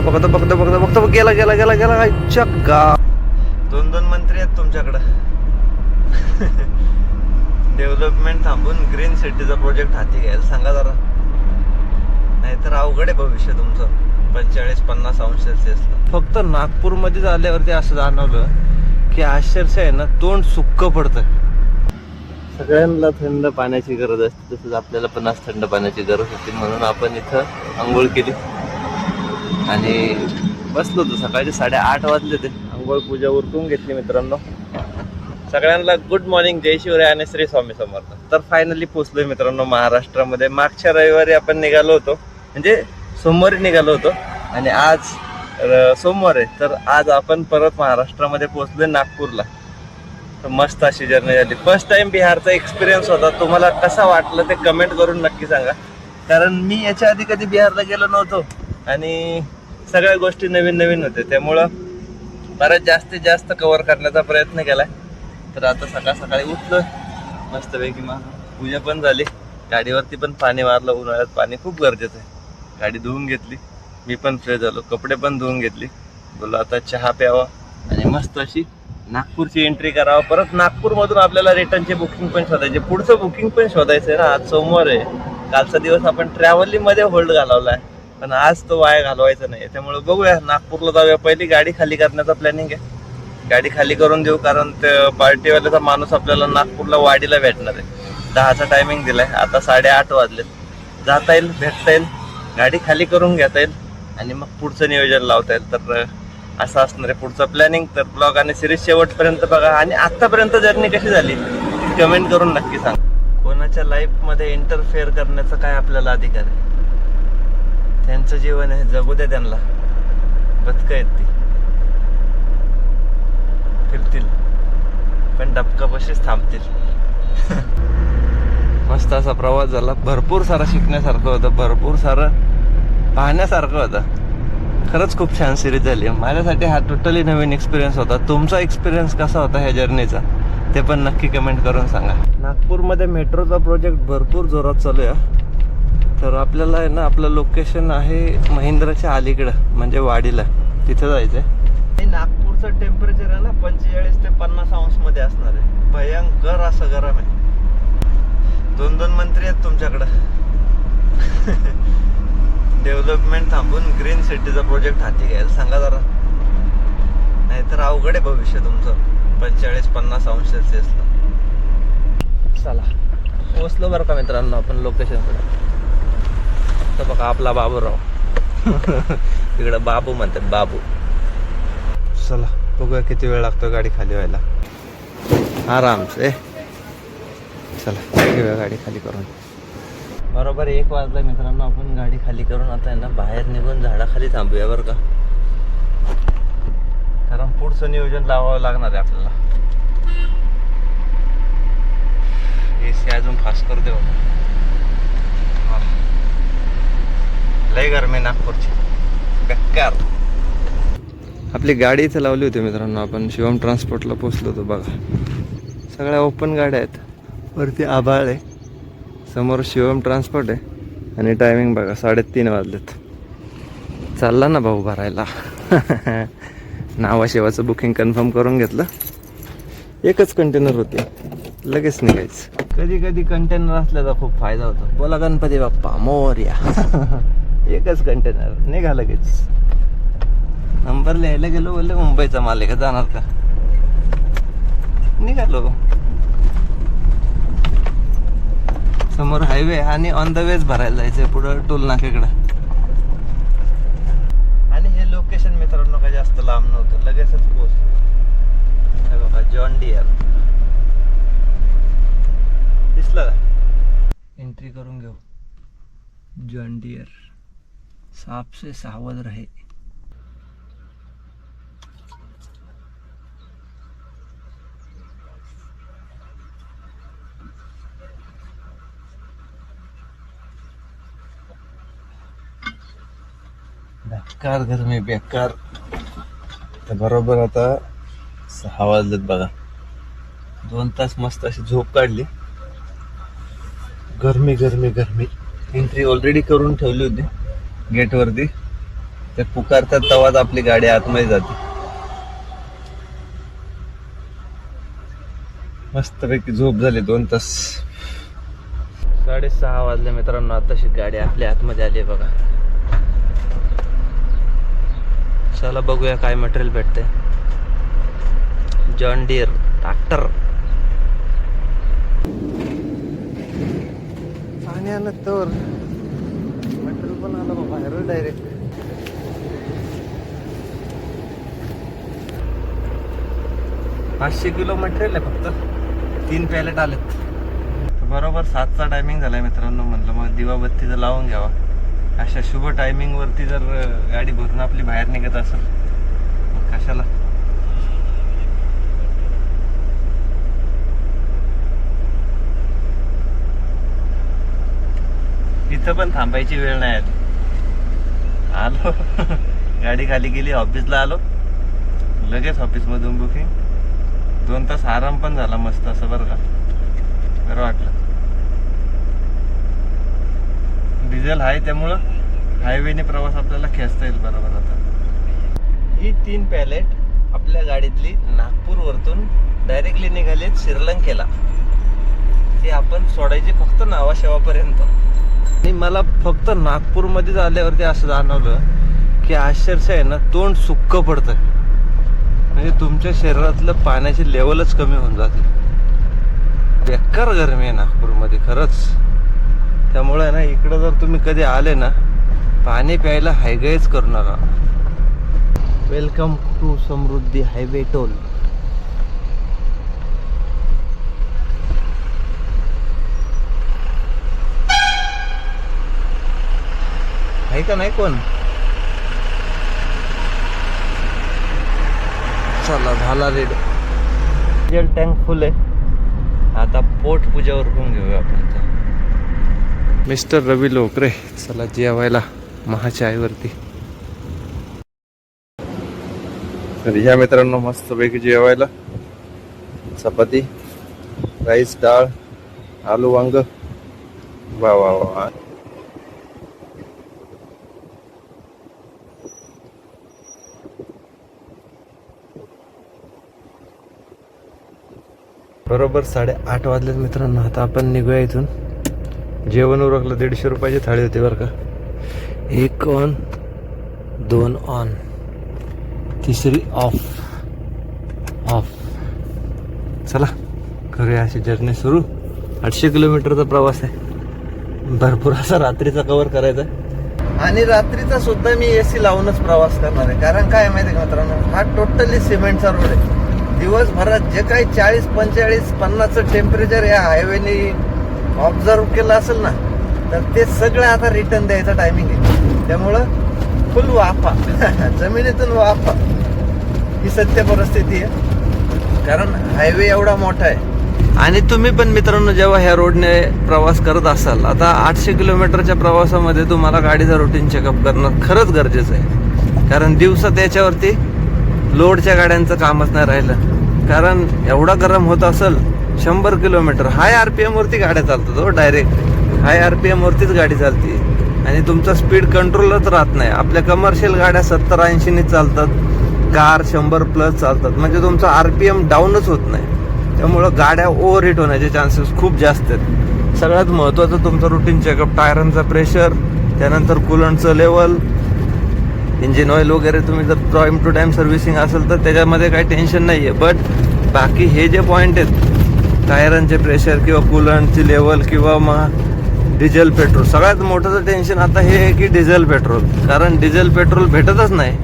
बघतो गेला चक्का. दोन मंत्री आहेत तुमच्याकडं. डेव्हलपमेंट थांबून ग्रीन सिटीचा प्रोजेक्ट हाती घ्यायला सांगा जरा, नाहीतर अवघड आहे भविष्य तुमचं 45-50 अंश सेल्सिअसला. फक्त नागपूरमध्येच आल्यावरती असं जाणवलं की अक्षरशः आहे ना तोंड सुक्क पडतं. सगळ्यांना थंड पाण्याची गरज असते, तसंच आपल्याला पण आज थंड पाण्याची गरज होती. म्हणून आपण इथं आंघोळ केली आणि बसलो होतो. सकाळचे 8:30 वाजले ते. आंघोळ पूजा उरकून घेतली मित्रांनो. सगळ्यांना गुड मॉर्निंग, जय शिवराय आणि श्री स्वामी समर्थ. तर फायनली पोहोचलोय मित्रांनो महाराष्ट्रामध्ये. मागच्या रविवारी आपण निघालो होतो, म्हणजे सोमवारी निघालो होतो आणि आज सोमवार आहे. तर आज आपण परत महाराष्ट्रामध्ये पोहोचलोय नागपूरला. तर मस्त अशी जर्नी झाली. फर्स्ट टाइम बिहारचा एक्सपिरियन्स होता. तुम्हाला कसा वाटलं ते कमेंट करून नक्की सांगा, कारण मी याच्या आधी कधी बिहारला गेलो नव्हतो आणि सगळ्या गोष्टी नवीन नवीन होते. त्यामुळं बऱ्याच जास्तीत जास्त कव्हर करण्याचा प्रयत्न केलाय. तर आता सकाळी उठलोय मस्तपैकी. मग पूजा पण झाली, गाडीवरती पण पाणी मारलं. उन्हाळ्यात पाणी खूप गरजेचं आहे. गाडी धुवून घेतली, मी पण फ्रेश झालो, कपडे पण धुवून घेतली. बोला आता चहा प्यावा आणि मस्त अशी नागपूरची एंट्री करावं. परत नागपूरमधून आपल्याला रिटर्नचे बुकिंग पण शोधायचे, पुढचं बुकिंग पण शोधायचं आहे ना. आज सोमवार आहे. कालचा दिवस आपण ट्रॅव्हलिंगमध्ये होल्ड घालवला आहे, पण आज तो वाया घालवायचा नाही. त्यामुळे बघूया, नागपूरला जाऊया. पहिली गाडी खाली करण्याचा प्लॅनिंग आहे. गाडी खाली करून देऊ, कारण पार्टीवाल्याचा माणूस आपल्याला नागपूरला वाडीला भेटणार आहे. 10चा टायमिंग दिलाय. आता 8:30 वाजलेत. जाता येईल, भेटता येईल, गाडी खाली करून घेता येईल आणि मग पुढचं नियोजन लावता येईल. तर असं असणार आहे पुढचं प्लॅनिंग. तर ब्लॉग आणि सिरीज शेवटपर्यंत बघा. आणि आतापर्यंत जर्नी कशी झाली कमेंट करून नक्की सांग. कोणाच्या लाईफमध्ये इंटरफेअर करण्याचा काय आपल्याला अधिकार आहे? त्यांचं जीवन आहे, जगू द्या त्यांना. बदकं आहेत ती, फिरतील पण डबकापाशीच थांबतील. मस्त असा प्रवास झाला. भरपूर सारं शिकण्यासारखं होतं, भरपूर सारं पाहण्यासारखं होतं. खरंच खूप छान सिरीज झाली. माझ्यासाठी हा टोटली नवीन एक्सपिरियन्स होता. तुमचा एक्सपिरियन्स कसा होता ह्या जर्नीचा ते पण नक्की कमेंट करून सांगा. नागपूरमध्ये मेट्रोचा प्रोजेक्ट भरपूर जोरात चालू आहे. तर आपल्याला आहे ना, आपलं लोकेशन आहे महिंद्राच्या अलीकडं, म्हणजे वाडीला. तिथं जायचं आहे. नागपूरचं टेम्परेचर आहे ना 45 ते 50 अंश मध्ये असणार आहे. भयंकर असं गरम आहे. दोन मंत्री आहेत तुमच्याकडं. डेव्हलपमेंट थांबून ग्रीन सिटीचा प्रोजेक्ट हाती घ्यायला सांगा जरा, नाहीतर अवघड आहे भविष्य तुमचं 45-50 अंश सेल्सिअसला. चला पोहोचलो बरं का मित्रांनो आपण लोकेशनकडे. तर बघा आपला बाबूराव. इकडं बाबू म्हणतात, बाबू. चला बघूया किती वेळ लागतो गाडी खाली व्हायला. आरामसे. चला घेऊया गाडी खाली करून. बरोबर 1 वाजला मित्रांनो. आपण गाडी खाली करून आता आहे ना बाहेर निघून झाडाखाली थांबूया बरं का, कारण पुढचं नियोजन लावावं लागणार आहे आपल्याला. AC अजून फास्ट करू देऊ. लय गरमी नागपूरची, बेकार. आपली गाडी इथे लावली होती मित्रांनो. आपण शिवम ट्रान्सपोर्टला पोचलो होतो. बघा सगळ्या ओपन गाड्या आहेत. वरती आभाळ आहे, समोर शिवम ट्रान्सपोर्ट आहे आणि टायमिंग बघा 3:30 वाजलेत. चालला ना भाऊ भरायला. नावाशिवाचं बुकिंग कन्फर्म करून घेतलं. एकच कंटेनर होते, लगेच निघायचं. कधी कधी कंटेनर असल्याचा खूप फायदा होतो. बोला गणपती बाप्पा मोरया. एकच कंटेनर, निघा लगेच. नंबर लिहायला गेलो, बोलले मुंबईचा माल आहे का, जाणार का? निघालो. समोर हायवे आणि ऑन द वेज भरायला जायचंय पुढं टोल नाक्याकडं. आणि हे लोकेशन मित्रांनो काही जास्त लांब नव्हतं, लगेचच पोहोचलो. हे बघा जॉन डियर दिसला का? एंट्री करून घेऊ. जॉन डियर, सांप से सावध रहे. बेकार गरमी, बेकार. तर बरोबर आता 6 वाजलेत बघा. 2 तास मस्त अशी झोप काढली. गरमी गरमी गरमी. एंट्री ऑलरेडी करून ठेवली होती गेटवरती. ते पुकारतात तेव्हाच आपली गाडी आतमध्ये जाते. मस्तपैकी झोप झाली 2 तास. 6:30 वाजले मित्रांनो. आताशी गाडी आपल्या आतमध्ये आली आहे बघा. चला बघूया काय मटेरियल भेटते. John Deere tractor. पाणी आलं तर मटेरियल पण आलं बाबा बाहेर डायरेक्ट. $500 किलो मटेरियल आहे फक्त. 3 पॅलेट आलेत. बरोबर 7चा टायमिंग झालाय मित्रांनो. म्हणलं मग दिवाबत्ती जर लावून घ्यावा. अशा शुभ टायमिंग वरती जर गाडी भरून आपली बाहेर निघत असेल मग कशाला. इथं पण थांबायची वेळ नाही आलो. गाडी खाली गेली. ऑफिसला आलो लगेच ऑफिस मधून बुकिंग. 2 तास आराम पण झाला मस्त असं बरं का. बरं वाटलं. डिझेल आहे त्यामुळं हायवेने प्रवास आपल्याला खेचता येईल बरोबर. आता ही 3 पॅलेट आपल्या गाडीतली नागपूर वरतून डायरेक्टली निघालेत श्रीलंकेला. ते आपण सोडायचे फक्त नावाशेवापर्यंत. आणि मला फक्त नागपूरमध्येच आल्यावरती असं जाणवलं की अक्षरशः आहे ना तोंड सुक्क पडतं. म्हणजे तुमच्या शरीरातलं पाण्याची लेवलच कमी होऊन जाते. बेकार गरमी आहे नागपूरमध्ये खरंच. त्यामुळे ना इकडं जर तुम्ही कधी आले ना पाणी प्यायला हायगाईच करू नका. Welcome to Samruddhi highway toll. आहे का नाही कोण. चला झाला रेड. डिझेल टँक फुल आहे. आता पोट पूजावर करून घेऊया आपण. मिस्टर रवी लोकरे. चला जेवायला महाचायवरती. तर ह्या मित्रांनो मस्तपैकी जेवायला चपाती, राईस, डाळ, आलू वांग. वा वा वा. बरोबर 8:30 वाजलेत मित्रांनो. आता आपण निघूया इथून. जेवण उरकलं. 150 रुपयाची थाळी होती बरं का. 1 ऑन, 2 ऑन, 3री ऑफ. चला करूया अशी जर्नी सुरू. 800 किलोमीटरचा प्रवास आहे. भरपूर असा रात्रीचा कव्हर करायचा आहे. आणि रात्रीचा सुद्धा मी AC लावूनच प्रवास करणार आहे. कारण काय माहिती आहे मित्रांनो हा टोटली सिमेंटचा रोड आहे. दिवसभरात जे काही 40, 45, 50चं टेम्परेचर या हायवेने ऑब्झर्व केलं असेल ना तर ते सगळं आता रिटर्न द्यायचा टायमिंग आहे. त्यामुळं फुल वाफा. जमिनीतून वाफा. ही सत्य परिस्थिती आहे. कारण हायवे एवढा मोठा आहे. आणि तुम्ही पण मित्रांनो जेव्हा ह्या रोडने प्रवास करत असाल आता 800 किलोमीटरच्या प्रवासामध्ये तुम्हाला गाडीचा रुटीन चेकअप करणं खरंच गरजेचं आहे. कारण दिवसात याच्यावरती लोडच्या गाड्यांचं कामच नाही राहिलं. कारण एवढा गरम होत असेल 100 किलोमीटर हाय RPM वरती गाड्या चालतात. हो डायरेक्ट हाय RPM वरतीच गाडी चालते. आणि तुमचा स्पीड कंट्रोलच राहत नाही. आपल्या कमर्शियल गाड्या 70-80 ने चालतात. कार 100+ चालतात. म्हणजे तुमचा RPM डाऊनच होत नाही. त्यामुळं गाड्या ओव्हरहीट होण्याचे चान्सेस खूप जास्त आहेत. सगळ्यात महत्त्वाचं तुमचं रुटीन चेकअप. टायरांचा प्रेशर, त्यानंतर कुलंटचं लेवल, इंजिन ऑइल वगैरे तुम्ही जर टाइम टू टाइम सर्व्हिसिंग असेल तर त्याच्यामध्ये काही टेन्शन नाही आहे. बट बाकी हे जे पॉईंट आहेत टायरांचे प्रेशर किंवा कुलंटची लेवल किंवा मग डिझेल पेट्रोल. सगळ्यात मोठं टेन्शन आता हे आहे की डिझेल पेट्रोल. कारण डिझेल पेट्रोल भेटतच नाही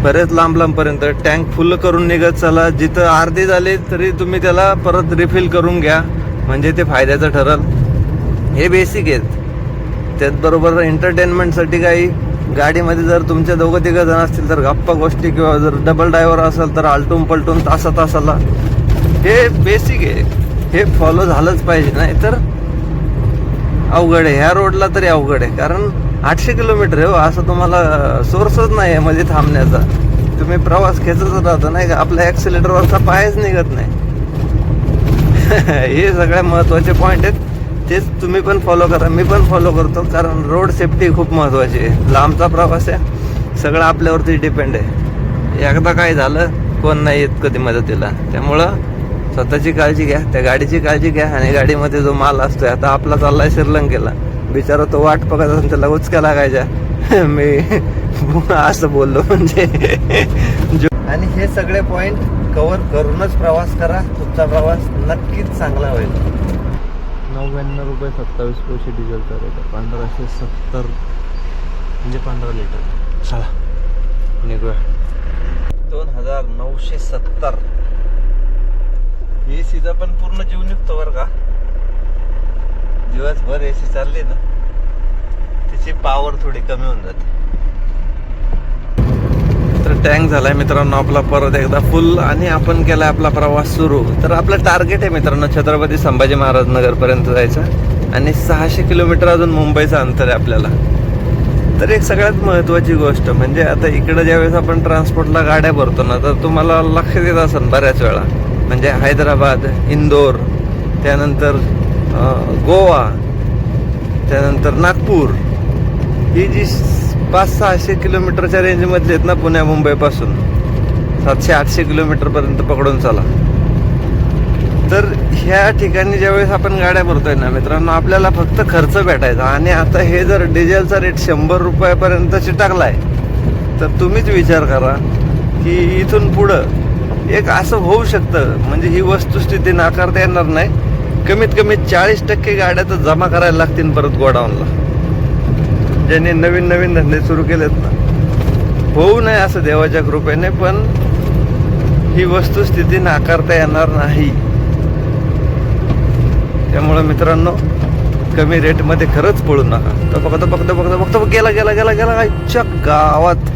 बरेच लांबपर्यंत. टँक फुल करून निघत चला. जिथं अर्धी झाली तरी तुम्ही त्याला परत रिफिल करून घ्या म्हणजे ते फायद्याचं ठरल. हे बेसिक आहेत. त्याचबरोबर एंटरटेनमेंटसाठी काही गाडीमध्ये जर तुमच्या 2-3 जण असतील तर गप्पा गोष्टी किंवा जर डबल ड्रायव्हर असेल तर आलटून पलटून तासाला. हे बेसिक आहे. हे फॉलो झालंच पाहिजे. नाही तर अवघड आहे. ह्या रोडला तरी अवघड आहे. कारण 800 किलोमीटर आहे हो. असं तुम्हाला सोर्सच नाही आहे मध्ये थांबण्याचा. तुम्ही प्रवास खेचतच राहता नाही का. आपल्या ॲक्सिलेटरवरचा पायच निघत नाही. हे सगळ्या महत्त्वाचे पॉईंट आहेत. तेच तुम्ही पण फॉलो करा, मी पण फॉलो करतो, कारण रोड सेफ्टी खूप महत्त्वाची आहे. लांबचा प्रवास आहे, सगळं आपल्यावरती डिपेंड आहे. एकदा काय झालं कोण नाही येत कधी मदतीला. त्यामुळं स्वतःची काळजी घ्या, त्या गाडीची काळजी घ्या. आणि गाडीमध्ये जो माल असतोय, आता आपला चाललाय श्रीलंकेला, बिचारा तो वाट बघत असून त्याला उचक्या लागायच्या. मी असं बोललो म्हणजे. आणि हे सगळे पॉइंट कव्हर करूनच प्रवास करा, तुमचा प्रवास नक्कीच चांगला होईल. 99 रुपये 27 पैसे डिझेलचा रेट, 1570 म्हणजे 15 लिटर. चला निघूया. 2970. एसीचा पण पूर्ण जीव निघतो बरं का. दिवसभर एसी चालली ना, तिची पॉवर थोडी कमी होऊन जाते. तर टँक झालाय मित्रांनो आपला परत एकदा फुल, आणि आपण केलाय आपला प्रवास सुरू. तर आपलं टार्गेट आहे मित्रांनो छत्रपती संभाजी महाराज नगर पर्यंत जायचं, आणि 600 किलोमीटर अजून मुंबईचं अंतर आहे आपल्याला. तर एक सगळ्यात महत्त्वाची गोष्ट म्हणजे, आता इकडं ज्यावेळेस आपण ट्रान्सपोर्टला गाड्या भरतो ना, तर तुम्हाला लक्ष देत असेल बऱ्याच वेळा, म्हणजे हैदराबाद, इंदोर, त्यानंतर गोवा, त्यानंतर नागपूर, ही जी 500-600 किलोमीटरच्या रेंजमधली आहेत ना पुण्या मुंबईपासून, 700-800 किलोमीटरपर्यंत पकडून चला. तर ह्या ठिकाणी ज्यावेळेस आपण गाड्या भरतोय ना मित्रांनो, आपल्याला फक्त खर्च भेटायचा. आणि आता हे जर डिझेलचा रेट 100 रुपयापर्यंत चिटाकलाय, तर तुम्हीच विचार करा की इथून पुढं एक असं होऊ शकतं, म्हणजे ही वस्तुस्थिती नाकारता येणार नाही. कमीत कमी 40% गाड्या तर जमा करायला लागतील परत गोडाऊनला, ज्यांनी नवीन नवीन धंदे सुरू केलेत ना. होऊ नये असं देवाच्या कृपेने, पण ही वस्तुस्थिती नाकारता येणार नाही. त्यामुळं मित्रांनो कमी रेटमध्ये खरंच पळू नका. तर फक्त गेला गेला गेला गेला आजच्या गावात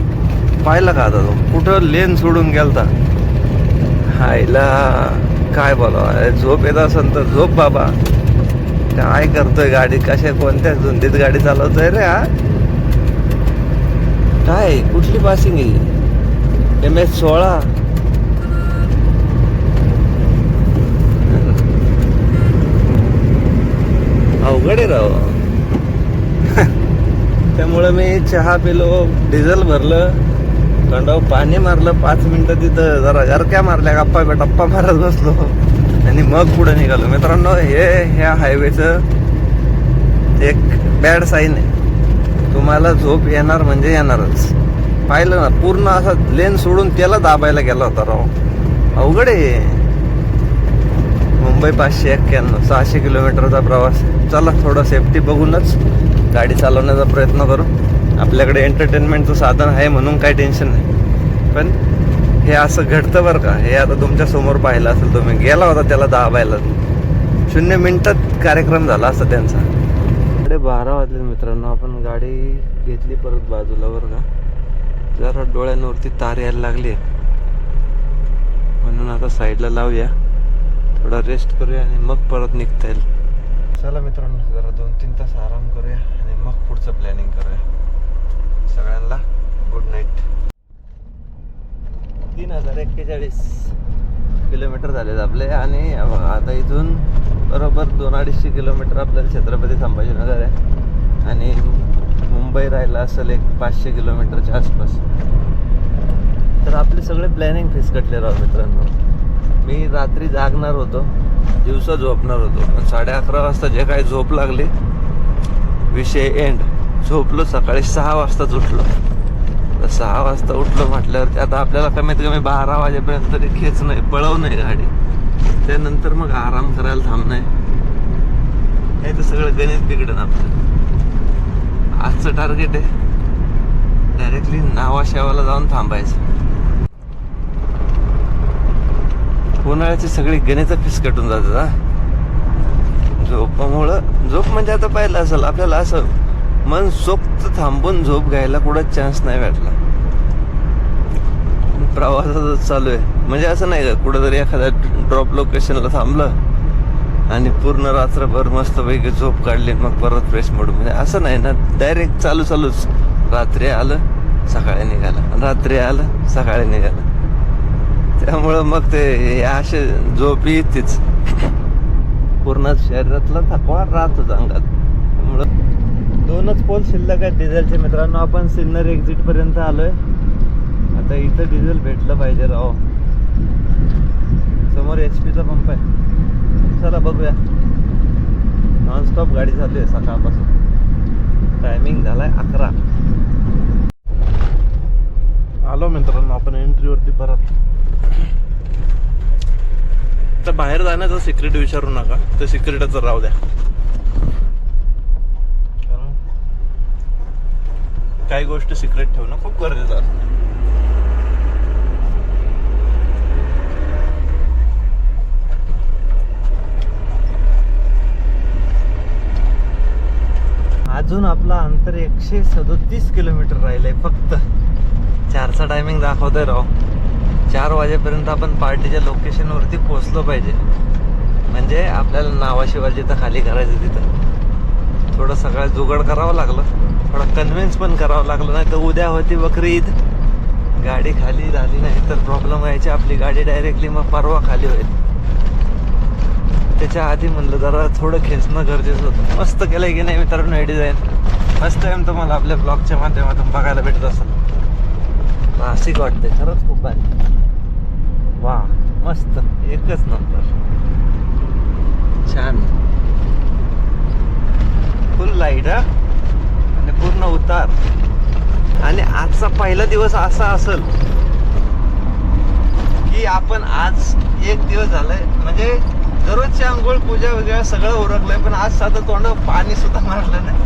पाहिलं का आता तो कुठं लेन सोडून गेलता. हायला काय बोलावं, झोप येत असेल तर झोप बाबा. काय करतोय गाडी, कशा कोणत्या धुंदीत गाडी चालवतोय रे हा. काय कुठली पासिंग आहे, MS-16. अवघड आहे राव. त्यामुळे मी चहा पिलो, डिझेल भरलं, तोंडावर पाणी मारलं, 5 मिनिटं तिथं जरा गरक्या मारल्या, टप्पा मारत बसलो, आणि मग पुढे निघालो. मित्रांनो ह्या हायवेचं एक बॅड साईन आहे. तुम्हाला झोप येणार म्हणजे येणारच. पाहिलं ना, पूर्ण असा लेन सोडून त्याला दाबायला गेला होता राव. अवघड आहे. मुंबई 591, 600 किलोमीटरचा प्रवास. चला थोडं सेफ्टी बघूनच गाडी चालवण्याचा प्रयत्न करू. आपल्याकडे एंटरटेनमेंटचं साधन आहे म्हणून काही टेन्शन नाही, पण हे असं घडतं बरं का. हे आता तुमच्या समोर पाहिलं असेल, तुम्ही गेला होता त्याला दाबायला, 0 मिनिटात कार्यक्रम झाला असता त्यांचा. 12:30 वाजले मित्रांनो. आपण गाडी घेतली परत बाजूला बरं का. जरा डोळ्यांवरती तार यायला लागली, म्हणून आता साईडला लावूया, थोडा रेस्ट करूया आणि मग परत निघता येईल. चला मित्रांनो, जरा 2-3 तास आराम करूया आणि मग पुढचं प्लॅनिंग करूया. सगळ्यांना गुड नाईट. 3041 किलोमीटर झालेत आपले, आणि आता इथून बरोबर 200-250 किलोमीटर आपल्याला छत्रपती संभाजीनगर आहे, आणि मुंबई राहिला असेल एक 500 किलोमीटरच्या आसपास. तर आपले सगळे प्लॅनिंग फिसकटले राव मित्रांनो. मी रात्री जागणार होतो, दिवसा झोपणार होतो, पण 11:30 वाजता जे काही झोप लागली, विषय एंड. झोपलो, सकाळी 6 वाजताच उठलो. तर 6 वाजता उठलो म्हटल्यावरती आता आपल्याला कमीत कमी 12 वाजेपर्यंत तरी खेच नाही, पळव नाही गाडी. त्यानंतर मग आराम करायला थांब नाही. हे तर सगळं गणित बिघडन आपलं. आजचं टार्गेट आहे डायरेक्टली नावाशेवाला जाऊन थांबायचं. उन्हाळ्याची सगळी गणित फिसकटून जातात हा. झोप म्हणजे आता पाहिलं असेल आपल्याला, असं मन सोक्त थांबून झोप घ्यायला कुठं चान्स नाही भेटला. प्रवासातच चालू आहे, म्हणजे असं नाही का कुठंतरी एखाद्या ड्रॉप लोकेशनला थांबलं आणि पूर्ण रात्रभर मस्तपैकी झोप काढली मग परत फ्रेश मोड, म्हणजे असं नाही ना. डायरेक्ट चालूच. रात्री आलं सकाळी निघालं, रात्री आलं सकाळी निघालं. त्यामुळं मग ते असे झोप येतेच. पूर्ण शरीरातला थकवा राहतोच अंगात. त्यामुळं 2च पोल शिल्लक आहेत डिझेलचे मित्रांनो. आपण सिन्नर एक्झिट पर्यंत आलोय. आता इथं डिझेल भेटलं पाहिजे राव. समोर HP चा पंप आहे. चला बघूया. नॉनस्टॉप गाडी चालू आहे सकाळपासून. टायमिंग झालाय 11. आलो मित्रांनो आपण एंट्रीवरती परत. तर बाहेर जाण्याचं सिक्रेट विचारू नका, तर सिक्रेटच राहू द्या. काही गोष्टी सिक्रेट ठेवणं खूप गरजेचं असतं. अजून आपला अंतर 137 किलोमीटर राहिलंय फक्त. 4चा टायमिंग दाखवतोय राव. 4 वाजेपर्यंत आपण पार्टीच्या लोकेशनवरती पोहोचलो पाहिजे. म्हणजे आपल्याला नावाशिवाजी तर खाली करायचं. तिथं थोडं सगळं जुगाड करावं लागलं, थोडं कन्व्हिन्स पण करावं लागलं. नाही तर उद्या होती बकरी ईद, गाडी खाली झाली नाही तर प्रॉब्लेम व्हायची. आपली गाडी डायरेक्टली मग परवा खाली होईल. त्याच्या आधी म्हणलं जरा थोडं खेचणं गरजेचं होतं. मस्त केलंय की नाही मित्रांनो हे डिझाईन. फर्स्ट टाइम तुम्हाला आपल्या ब्लॉगच्या माध्यमातून बघायला भेटत असेल. नाशिक वाटते खरंच खूप भारी. वा मस्त, एकच नंबर. छान फुल लाईट हा, आणि पूर्ण उतार. आणि आजचा पहिला दिवस असा असेल की आपण आज एक दिवस झालाय म्हणजे दररोजची आंघोळ पूजा वगैरे सगळं उरकलंय, पण आज साधं तोंड पाणी सुद्धा मारलं नाही.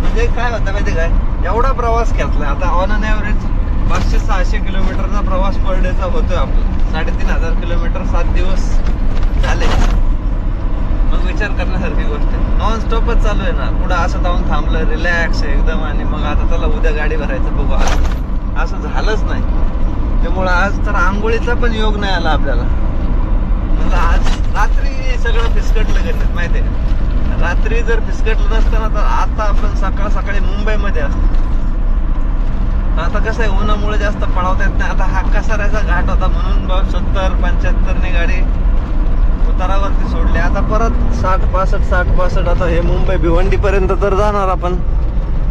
म्हणजे काय होतं माहिती काय, एवढा प्रवास घेतलाय आता ऑन अन ॲव्हरेज 500-600 किलोमीटरचा प्रवास पर डेचा होतोय आपला. 3500 किलोमीटर 7 दिवस झाले. मग विचार करण्यासारखी गोष्ट आहे. नॉनस्टॉपच चालू आहे ना. पुढं असं जाऊन थांबलं रिलॅक्स एकदम, आणि मग आता त्याला उद्या गाडी भरायचं बघू. असं झालंच नाही. त्यामुळं आज तर आंघोळीचा पण योग नाही आला आपल्याला. म्हणजे आज रात्री सगळं फिसकटलं गेलं माहिती आहे. रात्री जर फिसकटलं नसतं ना तर आता आपण सकाळी मुंबईमध्ये असतो. आता कसं आहे, उन्हामुळे जास्त पळवता येत नाही. आता हा कसाऱ्याचा घाट होता म्हणून 70-75 गाडी उतारावरती सोडली. आता परत 60-65 आता हे मुंबई भिवंडी पर्यंत तर जाणार आपण.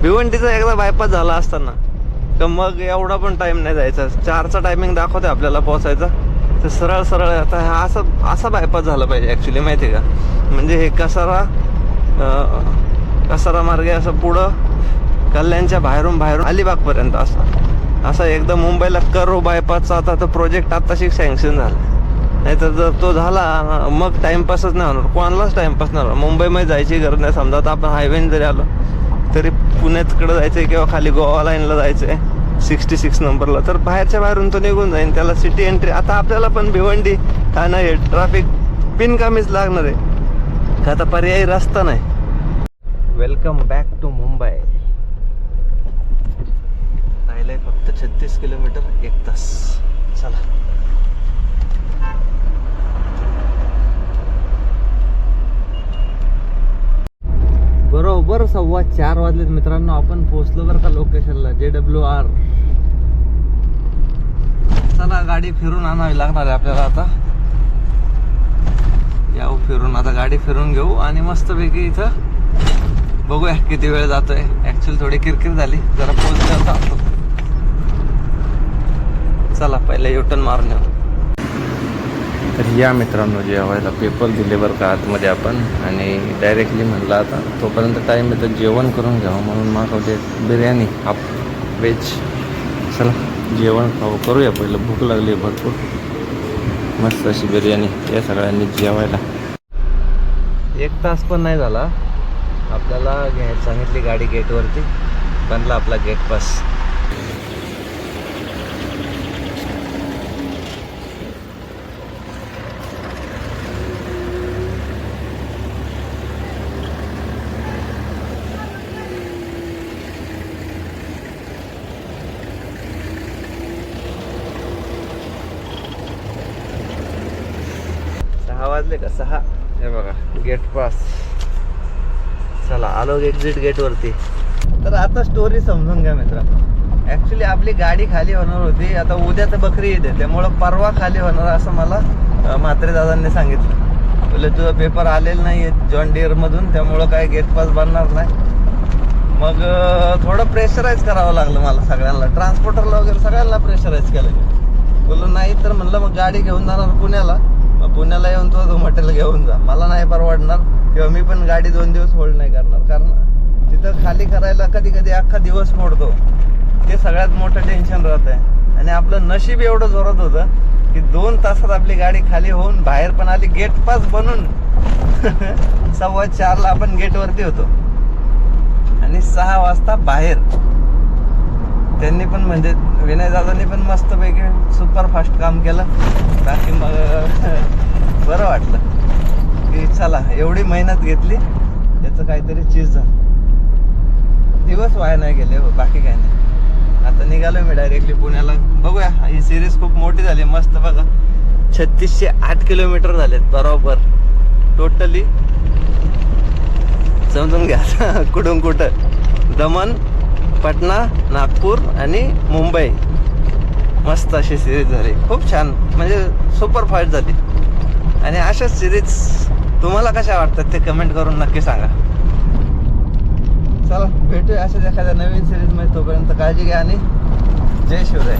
भिवंडीचा एकदा बायपास झाला असताना तर मग एवढा पण टाइम नाही जायचा. 4चा टायमिंग दाखवते आपल्याला पोहोचायचा. तर सरळ आता हा असा बायपास झाला पाहिजे ॲक्च्युली माहिती आहे का. म्हणजे हे कसारा मार्गे असं पुढं कल्याणच्या बाहेरून अलिबागपर्यंत असा एकदम मुंबईला करो बायपासचा आता तो प्रोजेक्ट आत्ताशी सँक्शन झाला. नाहीतर जर तो झाला मग टाइमपासच नाही होणार, कोणालाच टाइमपास नाही होणार. मुंबईमध्ये जायची गरज नाही. समजा आता आपण हायवेने जरी आलो तरी पुण्याकडे जायचं आहे किंवा खाली गोवा लाईनला जायचं आहे 66 नंबरला, तर बाहेरून तो निघून जाईल. त्याला सिटी एंट्री. आता आपल्याला पण भिवंडी काय नाही ट्रॅफिक बिनकामीच लागणार आहे का, आता पर्यायी रस्ता नाही. Welcome back to Mumbai. राहिलंय फक्त 36 किलोमीटर 1 तास. चला बरोबर 4:15 वाजलेत मित्रांनो. आपण पोहोचलो बरं का लोकेशनला. JWR. चला गाडी फिरून आणावी लागणार आहे आपल्याला आता. यावं फिरून, आता गाडी फिरून घेऊ आणि मस्तपैकी इथं बघूया किती वेळ जातोय. ऍक्च्युअली थोडी किरकिर झाली, जरा पोहोचलो जातो. चला पहिले युटर्न मारून येऊ. तर या मित्रांनो जेवायला पेपर दिले बरं का आतमध्ये आपण, आणि डायरेक्टली म्हणलं आता तोपर्यंत टाईम येतं जेवण करून घ्यावं म्हणून मागवते बिर्याणी हाफ व्हेज. चला जेवण करूया पहिलं, भूक लागली भरपूर. मस्त अशी बिर्याणी या सगळ्यांनी जेवायला. 1 तास पण नाही झाला आपल्याला घ्यायला सांगितली गाडी गेटवरती. बनला आपला गेट पास. वाजले का 6. हे बघा गेट पास. चला आलो एक्झिट गेट वरती. तर आता स्टोरी समजून घ्या मित्रांनो. ऍक्च्युली आपली गाडी खाली होणार होती. आता उद्या तर बकरी ईद आहे, त्यामुळं परवा खाली होणार असं मला म्हात्रे दादांनी सांगितलं. बोले तुझा पेपर आलेला नाही जॉन डिअर मधून, त्यामुळं काय गेट पास बनणार नाही. मग थोडं प्रेशराईज करावं लागलं मला सगळ्यांना, ट्रान्सपोर्टरला वगैरे सगळ्यांना प्रेशराईज केलं मी. बोललो नाही तर म्हणलं मग गाडी घेऊन जाणार पुण्याला, मग पुण्याला येऊन तो मटेरियल घेऊन जा, मला नाही परवडणार किंवा मी पण गाडी 2 दिवस होल्ड नाही करणार, कारण तिथं खाली करायला कधी कधी अख्खा दिवस मोडतो. ते सगळ्यात मोठं टेन्शन राहत आहे. आणि आपलं नशीब एवढं जोरात होतं की 2 तासात आपली गाडी खाली होऊन बाहेर पण आली, गेट पास बनून 4:15ला आपण गेटवरती होतो आणि 6 वाजता बाहेर. त्यांनी पण म्हणजे विनय दादांनी पण मस्तपैकी सुपर फास्ट काम केलं. बाकी मग बरं वाटलं की चला एवढी मेहनत घेतली, याचं काहीतरी चीज झालं. दिवस वाया नाही गेले हो, बाकी काय नाही. आता निघालो मी डायरेक्टली पुण्याला. बघूया, ही सिरीज खूप मोठी झाली, मस्त बघा. 3608 किलोमीटर झालेत बरोबर टोटली. समजून घ्या कुठून कुठं, दमण, पटना, नागपूर आणि मुंबई. मस्त अशी सिरीज झाली, खूप छान, म्हणजे सुपर फास्ट झाली. आणि अशाच सिरीज तुम्हाला कशा वाटतात ते कमेंट करून नक्की सांगा. चला भेटूया अशाच एखाद्या नवीन सिरीज मध्ये. तोपर्यंत काळजी घ्या आणि जय शिवराय.